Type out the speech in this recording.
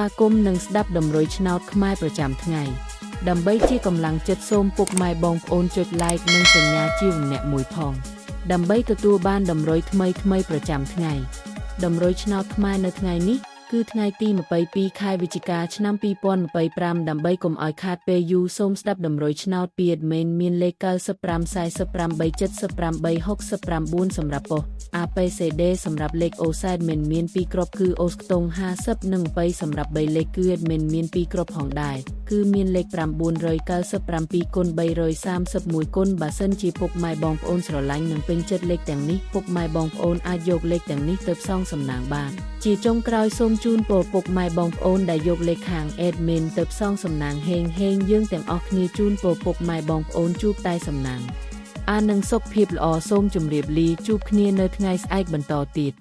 វាគមនឹងស្ដាប់តម្រុយឆ្នោតខ្មែរប្រចាំថ្ងៃដើម្បីជាកម្លាំងចិត្តសូមពុកម៉ែបងប្អូនចុច like និងសញ្ញាជាម្នាក់មួយផងដើម្បីទទួលបានតម្រុយថ្មីប្រចាំថ្ងៃតម្រុយឆ្នោតខ្មែរនៅថ្ងៃនេះគឺថ្ងៃទី22ខែវិច្ឆិកាឆ្នាំ2025ដើម្បីកុំឲ្យខាតពេលយូរសូមស្ដាប់តម្រុយឆ្នោតពី admin មានលេខ95 48 78 69សម្រាប់ប៉ុស ABCD សម្រាប់លេខ OZ admin មាន2គ្រាប់គឺ អូសខ្ទង់50និង20សម្រាប់3លេខគឺ admin មាន2គ្រាប់ផងដែរគឺមានលេខ997គុណ331គុណបើសិនជាពុកម៉ែបងប្អូនស្រឡាញ់និងពេញចិត្តលេខទាំងនេះពុកម៉ែបងប្អូនអាចយកលេខទាំងនេះទៅផ្សងសំណាងបានជាចុងក្រោយសូមជូនពរពុកម៉ែបងប្អូនដែលយកលេខខាង admin ទៅផ្សងសំណាងហេងយើងទាំងអស់គ្នាជូនពរពុកម៉ែបងប្អូនជួបតែសំណាងអាននឹងសុខភាពល្អសូមជម្រាបលាជួបគ្នានៅថ្ងៃស្អែកបន្តទៀត